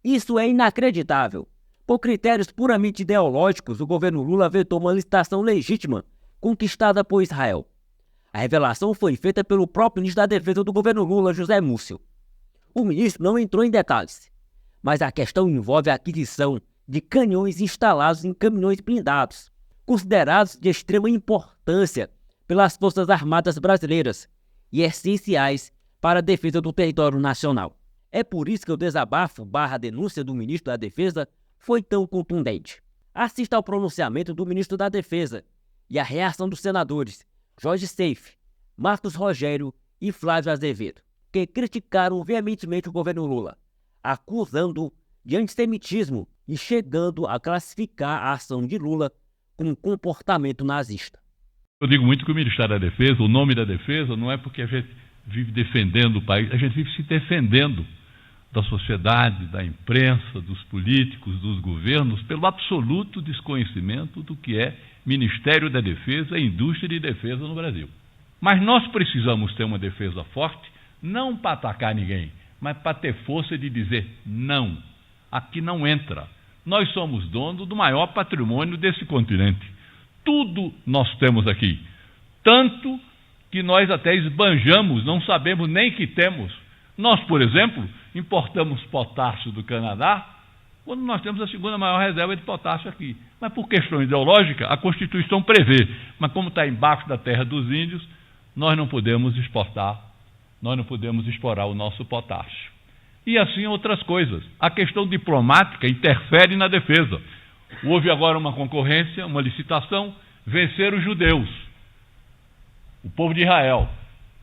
Isso é inacreditável. Por critérios puramente ideológicos, o governo Lula vetou uma licitação legítima conquistada por Israel. A revelação foi feita pelo próprio ministro da Defesa do governo Lula, José Múcio. O ministro não entrou em detalhes, mas a questão envolve a aquisição de canhões instalados em caminhões blindados, considerados de extrema importância pelas Forças Armadas brasileiras e essenciais para a defesa do território nacional. É por isso que o desabafo / denúncia do ministro da Defesa foi tão contundente. Assista ao pronunciamento do ministro da Defesa e a reação dos senadores Jorge Seife, Marcos Rogério e Flávio Azevedo, que criticaram veementemente o governo Lula, acusando-o de antissemitismo e chegando a classificar a ação de Lula como comportamento nazista. Eu digo muito que o Ministério da Defesa, o nome da defesa, não é porque a gente vive defendendo o país, a gente vive se defendendo da sociedade, da imprensa, dos políticos, dos governos, pelo absoluto desconhecimento do que é Ministério da Defesa e Indústria de Defesa no Brasil. Mas nós precisamos ter uma defesa forte, não para atacar ninguém, mas para ter força de dizer não, aqui não entra. Nós somos donos do maior patrimônio desse continente. Tudo nós temos aqui. Tanto que nós até esbanjamos, não sabemos nem que temos. Nós, por exemplo, importamos potássio do Canadá, quando nós temos a segunda maior reserva de potássio aqui. Mas por questão ideológica, a Constituição prevê. Mas como está embaixo da terra dos índios, nós não podemos exportar, nós não podemos explorar o nosso potássio. E assim outras coisas. A questão diplomática interfere na defesa. Houve agora uma concorrência, uma licitação, venceram os judeus, o povo de Israel.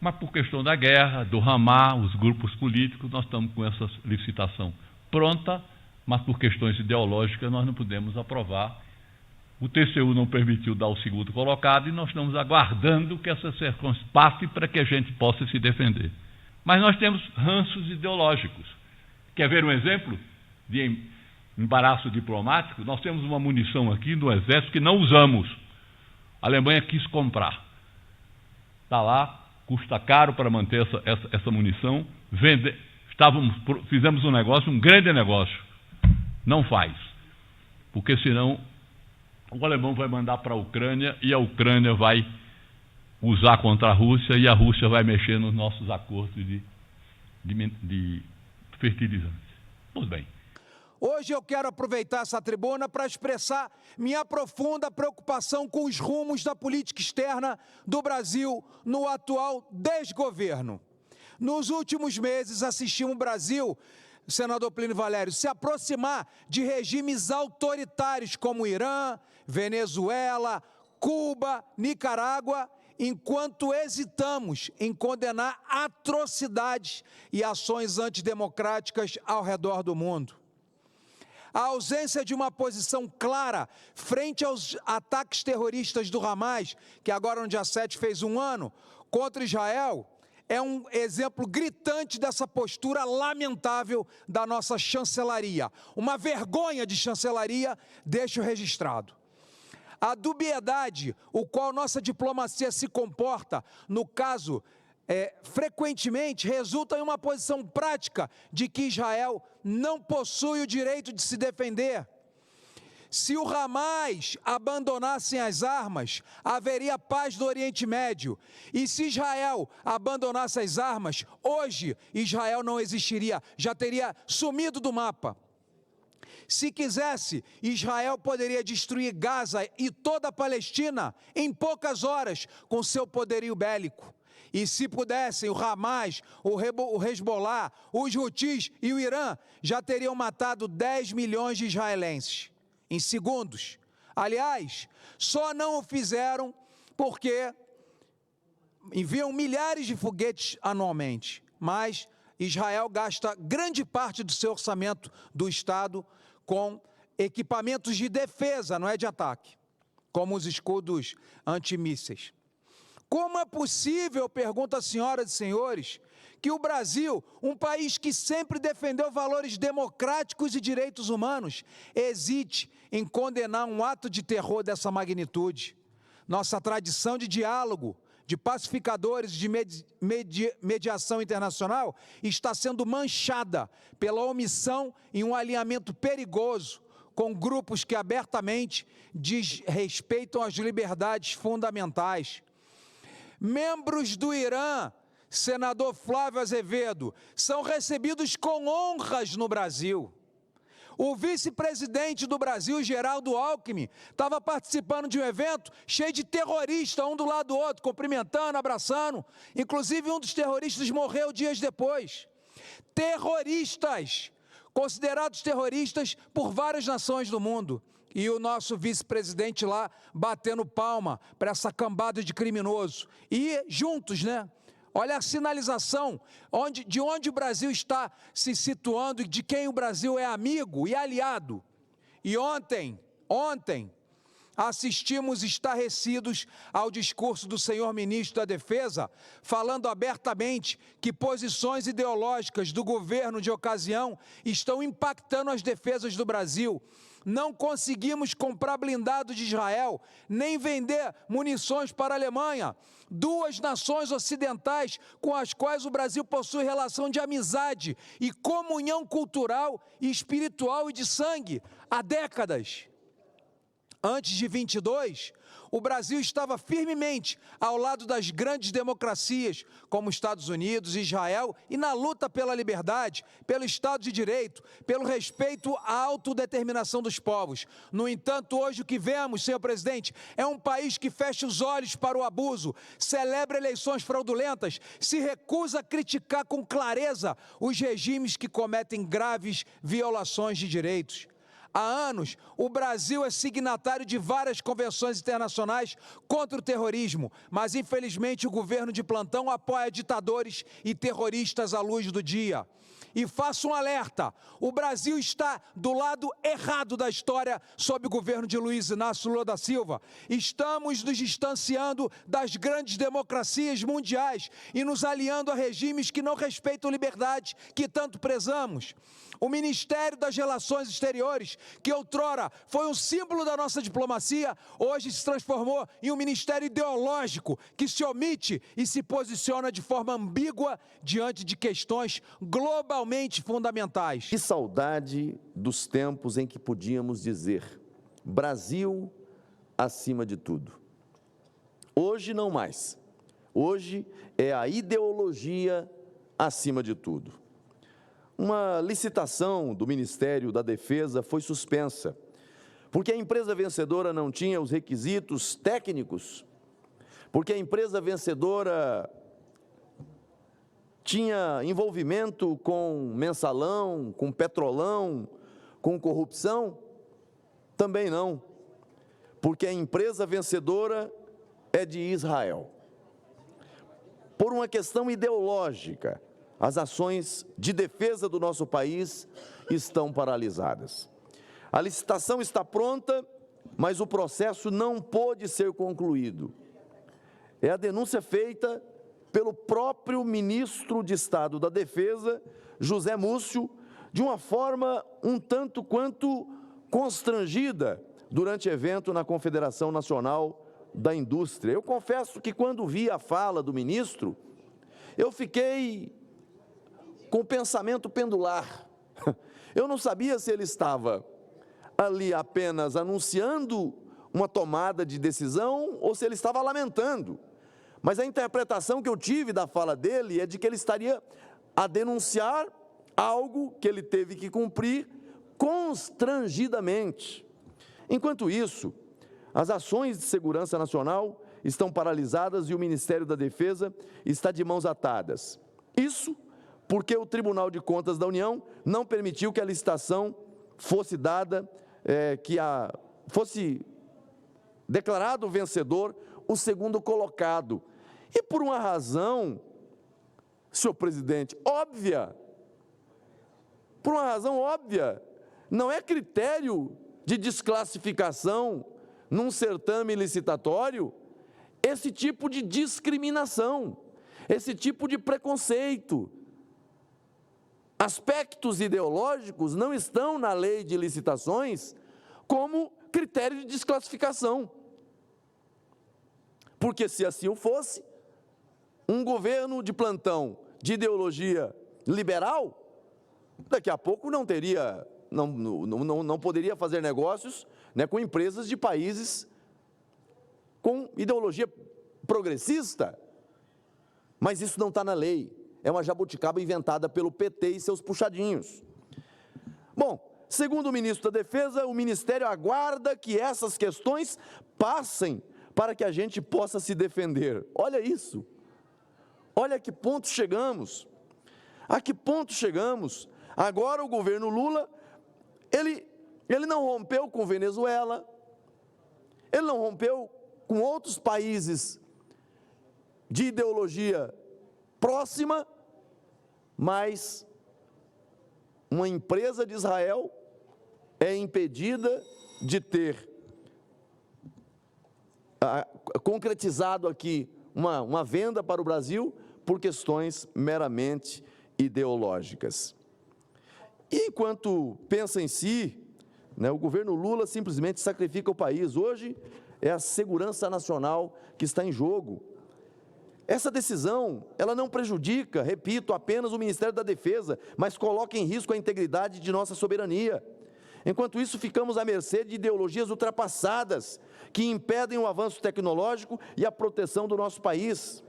Mas por questão da guerra, do Hamas, os grupos políticos, nós estamos com essa licitação pronta, mas por questões ideológicas nós não podemos aprovar. O TCU não permitiu dar o segundo colocado e nós estamos aguardando que essa circunstância passe para que a gente possa se defender. Mas nós temos ranços ideológicos. Quer ver um exemplo de embaraço diplomático? Nós temos uma munição aqui no Exército que não usamos. A Alemanha quis comprar. Está lá, custa caro para manter essa munição. Fizemos um negócio, um grande negócio. Não faz. Porque senão o alemão vai mandar para a Ucrânia e a Ucrânia vai usar contra a Rússia e a Rússia vai mexer nos nossos acordos de fertilizantes. Pois bem. Hoje eu quero aproveitar essa tribuna para expressar minha profunda preocupação com os rumos da política externa do Brasil no atual desgoverno. Nos últimos meses assistimos o Brasil, senador Plínio Valério, se aproximar de regimes autoritários como Irã, Venezuela, Cuba, Nicarágua, enquanto hesitamos em condenar atrocidades e ações antidemocráticas ao redor do mundo. A ausência de uma posição clara frente aos ataques terroristas do Hamas, que agora no dia 7 fez um ano, contra Israel, é um exemplo gritante dessa postura lamentável da nossa chancelaria. Uma vergonha de chancelaria, deixo registrado. A dubiedade, o qual nossa diplomacia se comporta, no caso, frequentemente resulta em uma posição prática de que Israel não possui o direito de se defender. Se o Hamas abandonassem as armas, haveria paz no Oriente Médio. E se Israel abandonasse as armas, hoje Israel não existiria, já teria sumido do mapa. Se quisesse, Israel poderia destruir Gaza e toda a Palestina em poucas horas com seu poderio bélico. E se pudessem, o Hamas, o Hezbollah, os Houthis e o Irã já teriam matado 10 milhões de israelenses em segundos. Aliás, só não o fizeram porque enviam milhares de foguetes anualmente, mas Israel gasta grande parte do seu orçamento do Estado com equipamentos de defesa, não é de ataque, como os escudos antimísseis. Como é possível, pergunto às senhoras e senhores, que o Brasil, um país que sempre defendeu valores democráticos e direitos humanos, hesite em condenar um ato de terror dessa magnitude? Nossa tradição de diálogo, de pacificadores de mediação internacional está sendo manchada pela omissão e um alinhamento perigoso com grupos que abertamente desrespeitam as liberdades fundamentais. Membros do Irã, senador Flávio Azevedo, são recebidos com honras no Brasil. O vice-presidente do Brasil, Geraldo Alckmin, estava participando de um evento cheio de terroristas, um do lado do outro, cumprimentando, abraçando. Inclusive, um dos terroristas morreu dias depois. Terroristas, considerados terroristas por várias nações do mundo. E o nosso vice-presidente lá batendo palma para essa cambada de criminoso. E juntos, né? Olha a sinalização de onde o Brasil está se situando e de quem o Brasil é amigo e aliado. E ontem, assistimos estarrecidos ao discurso do senhor ministro da Defesa, falando abertamente que posições ideológicas do governo de ocasião estão impactando as defesas do Brasil. Não conseguimos comprar blindado de Israel, nem vender munições para a Alemanha, duas nações ocidentais com as quais o Brasil possui relação de amizade e comunhão cultural e espiritual e de sangue há décadas. Antes de 22, o Brasil estava firmemente ao lado das grandes democracias, como Estados Unidos e Israel, e na luta pela liberdade, pelo Estado de Direito, pelo respeito à autodeterminação dos povos. No entanto, hoje o que vemos, senhor presidente, é um país que fecha os olhos para o abuso, celebra eleições fraudulentas, se recusa a criticar com clareza os regimes que cometem graves violações de direitos. Há anos, o Brasil é signatário de várias convenções internacionais contra o terrorismo, mas infelizmente o governo de plantão apoia ditadores e terroristas à luz do dia. E faço um alerta, o Brasil está do lado errado da história sob o governo de Luiz Inácio Lula da Silva. Estamos nos distanciando das grandes democracias mundiais e nos aliando a regimes que não respeitam liberdade que tanto prezamos. O Ministério das Relações Exteriores, que outrora foi um símbolo da nossa diplomacia, hoje se transformou em um ministério ideológico que se omite e se posiciona de forma ambígua diante de questões globalmente fundamentais. Que saudade dos tempos em que podíamos dizer Brasil acima de tudo. Hoje não mais. Hoje é a ideologia acima de tudo. Uma licitação do Ministério da Defesa foi suspensa, porque a empresa vencedora não tinha os requisitos técnicos, porque a empresa vencedora tinha envolvimento com mensalão, com petrolão, com corrupção? Também não, porque a empresa vencedora é de Israel. Por uma questão ideológica, as ações de defesa do nosso país estão paralisadas. A licitação está pronta, mas o processo não pôde ser concluído. É a denúncia feita pelo próprio ministro de Estado da Defesa, José Múcio, de uma forma um tanto quanto constrangida durante evento na Confederação Nacional da Indústria. Eu confesso que quando vi a fala do ministro, eu fiquei com pensamento pendular. Eu não sabia se ele estava ali apenas anunciando uma tomada de decisão ou se ele estava lamentando. Mas a interpretação que eu tive da fala dele é de que ele estaria a denunciar algo que ele teve que cumprir constrangidamente. Enquanto isso, as ações de segurança nacional estão paralisadas e o Ministério da Defesa está de mãos atadas. Isso porque o Tribunal de Contas da União não permitiu que a licitação fosse dada, fosse declarado vencedor o segundo colocado. E por uma razão, senhor presidente, óbvia, por uma razão óbvia, não é critério de desclassificação num certame licitatório esse tipo de discriminação, esse tipo de preconceito. Aspectos ideológicos não estão na lei de licitações como critério de desclassificação. Porque se assim o fosse, um governo de plantão de ideologia liberal, daqui a pouco não poderia fazer negócios, né, com empresas de países com ideologia progressista. Mas isso não está na lei, é uma jabuticaba inventada pelo PT e seus puxadinhos. Bom, segundo o ministro da Defesa, o Ministério aguarda que essas questões passem para que a gente possa se defender. Olha isso, olha a que ponto chegamos, a que ponto chegamos. Agora o governo Lula, ele não rompeu com Venezuela, ele não rompeu com outros países de ideologia próxima, mas uma empresa de Israel é impedida de ter concretizado aqui uma venda para o Brasil por questões meramente ideológicas. E enquanto pensa em si, né, o governo Lula simplesmente sacrifica o país. Hoje é a segurança nacional que está em jogo. Essa decisão, ela não prejudica, repito, apenas o Ministério da Defesa, mas coloca em risco a integridade de nossa soberania. Enquanto isso, ficamos à mercê de ideologias ultrapassadas, que impedem o avanço tecnológico e a proteção do nosso país.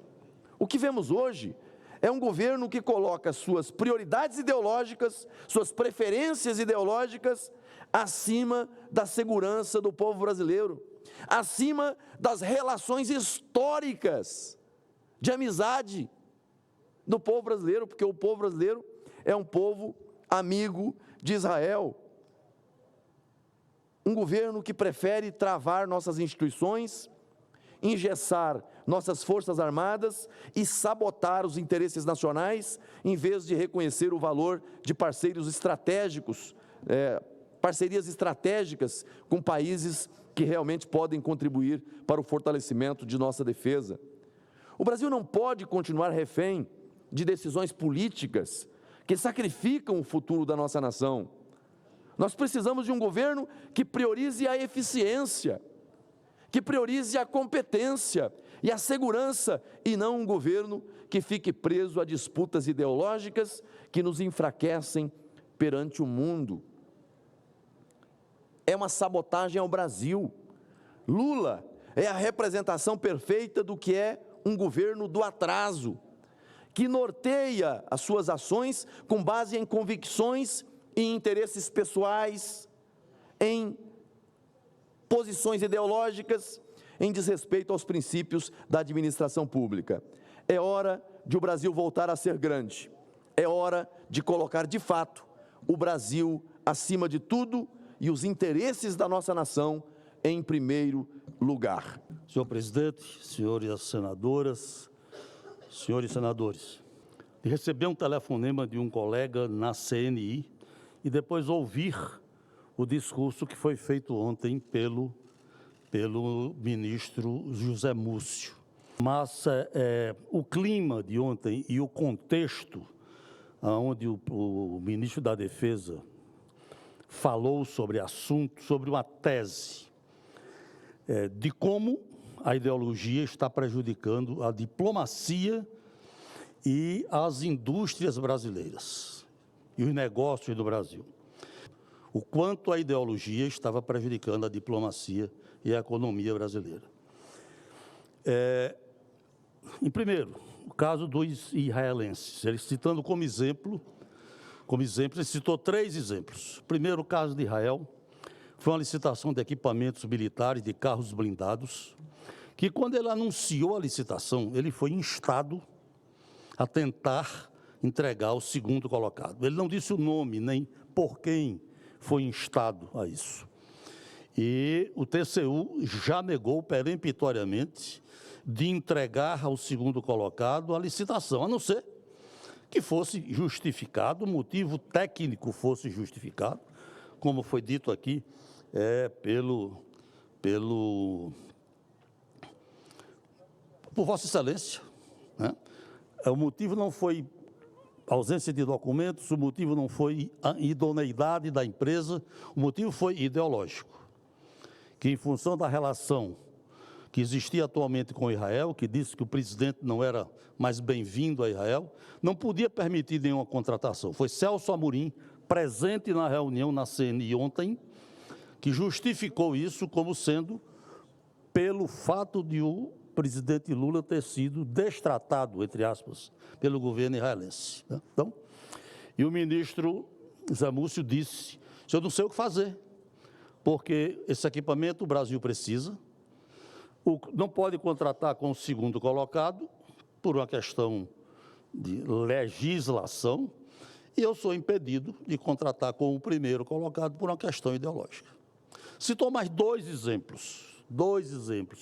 O que vemos hoje é um governo que coloca suas prioridades ideológicas, suas preferências ideológicas, acima da segurança do povo brasileiro, acima das relações históricas de amizade do povo brasileiro, porque o povo brasileiro é um povo amigo de Israel. Um governo que prefere travar nossas instituições, engessar nossas forças armadas e sabotar os interesses nacionais, em vez de reconhecer o valor de parceiros estratégicos, parcerias estratégicas com países que realmente podem contribuir para o fortalecimento de nossa defesa. O Brasil não pode continuar refém de decisões políticas que sacrificam o futuro da nossa nação. Nós precisamos de um governo que priorize a eficiência, que priorize a competência e a segurança, e não um governo que fique preso a disputas ideológicas que nos enfraquecem perante o mundo. É uma sabotagem ao Brasil. Lula é a representação perfeita do que é um governo do atraso, que norteia as suas ações com base em convicções e interesses pessoais, em posições ideológicas, em desrespeito aos princípios da administração pública. É hora de o Brasil voltar a ser grande. É hora de colocar, de fato, o Brasil acima de tudo e os interesses da nossa nação em primeiro lugar. Senhor presidente, senhores senadoras, senhores senadores, recebi um telefonema de um colega na CNI e depois ouvir o discurso que foi feito ontem pelo ministro José Múcio. Mas o clima de ontem e o contexto onde o ministro da Defesa falou sobre assunto, sobre uma tese de como a ideologia está prejudicando a diplomacia e as indústrias brasileiras e os negócios do Brasil. O quanto a ideologia estava prejudicando a diplomacia e a economia brasileira. Em primeiro, o caso dos israelenses. Ele citando como exemplo, ele citou 3 exemplos. O primeiro, o caso de Israel, foi uma licitação de equipamentos militares, de carros blindados, que quando ele anunciou a licitação, ele foi instado a tentar entregar o segundo colocado. Ele não disse o nome, nem por quem foi instado a isso. E o TCU já negou peremptoriamente de entregar ao segundo colocado a licitação, a não ser que fosse justificado, o motivo técnico fosse justificado, como foi dito aqui por Vossa Excelência, né? O motivo não foi ausência de documentos, o motivo não foi a idoneidade da empresa, o motivo foi ideológico, que em função da relação que existia atualmente com Israel, que disse que o presidente não era mais bem-vindo a Israel, não podia permitir nenhuma contratação. Foi Celso Amorim, presente na reunião na CNI ontem, que justificou isso como sendo pelo fato de o presidente Lula ter sido destratado, entre aspas, pelo governo israelense. Então, e o ministro Zé Múcio disse, eu não sei o que fazer, porque esse equipamento o Brasil precisa, não pode contratar com o segundo colocado, por uma questão de legislação, e eu sou impedido de contratar com o primeiro colocado por uma questão ideológica. Citou mais dois exemplos.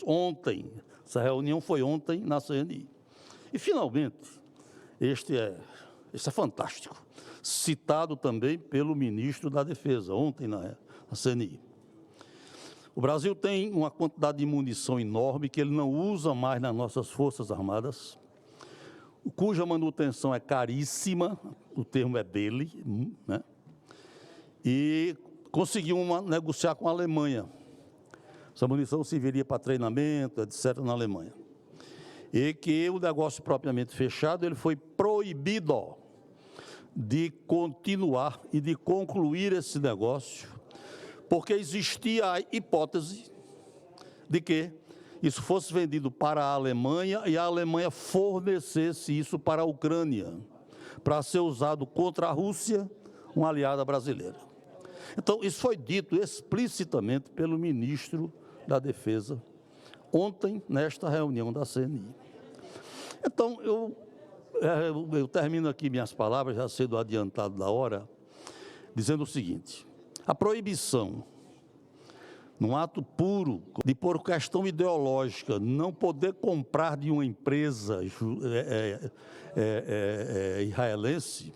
Ontem, essa reunião foi ontem na CNI. E, finalmente, este é fantástico, citado também pelo ministro da Defesa, ontem na CNI. O Brasil tem uma quantidade de munição enorme que ele não usa mais nas nossas Forças Armadas, cuja manutenção é caríssima, o termo é dele, né? E conseguiu negociar com a Alemanha. Essa munição serviria para treinamento, etc., na Alemanha. E que o negócio propriamente fechado, ele foi proibido de continuar e de concluir esse negócio, porque existia a hipótese de que isso fosse vendido para a Alemanha e a Alemanha fornecesse isso para a Ucrânia, para ser usado contra a Rússia, uma aliada brasileira. Então, isso foi dito explicitamente pelo ministro da Defesa ontem, nesta reunião da CNI. Então, eu termino aqui minhas palavras, já sendo adiantado da hora, dizendo o seguinte: a proibição, num ato puro, de por questão ideológica, não poder comprar de uma empresa israelense,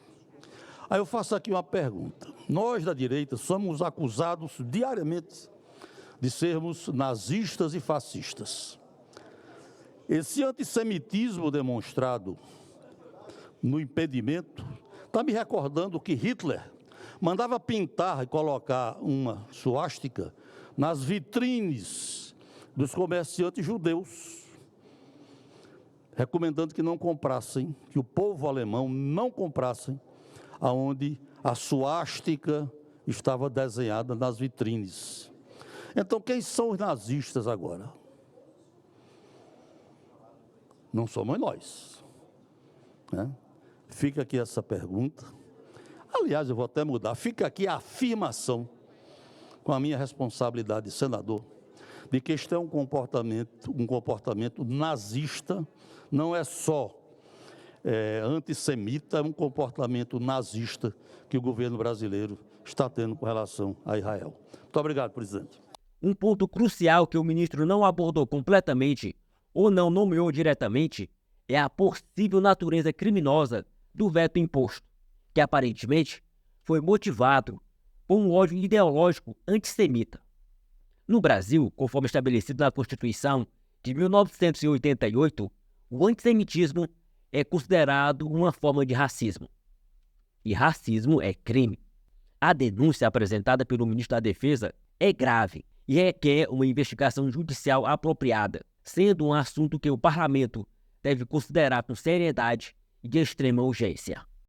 aí eu faço aqui uma pergunta. Nós da direita somos acusados diariamente de sermos nazistas e fascistas. Esse antissemitismo demonstrado no impedimento está me recordando que Hitler mandava pintar e colocar uma suástica nas vitrines dos comerciantes judeus, recomendando que não comprassem, que o povo alemão não comprassem, aonde a suástica estava desenhada nas vitrines. Então, quem são os nazistas agora? Não somos nós, né? Fica aqui essa pergunta. Aliás, eu vou até mudar. Fica aqui a afirmação, com a minha responsabilidade de senador, de que este é um comportamento nazista, não é só antissemita, é um comportamento nazista que o governo brasileiro está tendo com relação a Israel. Muito obrigado, presidente. Um ponto crucial que o ministro não abordou completamente ou não nomeou diretamente é a possível natureza criminosa do veto imposto, que aparentemente foi motivado por um ódio ideológico antissemita. No Brasil, conforme estabelecido na Constituição de 1988, o antissemitismo é considerado uma forma de racismo. E racismo é crime. A denúncia apresentada pelo ministro da Defesa é grave e requer uma investigação judicial apropriada, sendo um assunto que o parlamento deve considerar com seriedade e de extrema urgência.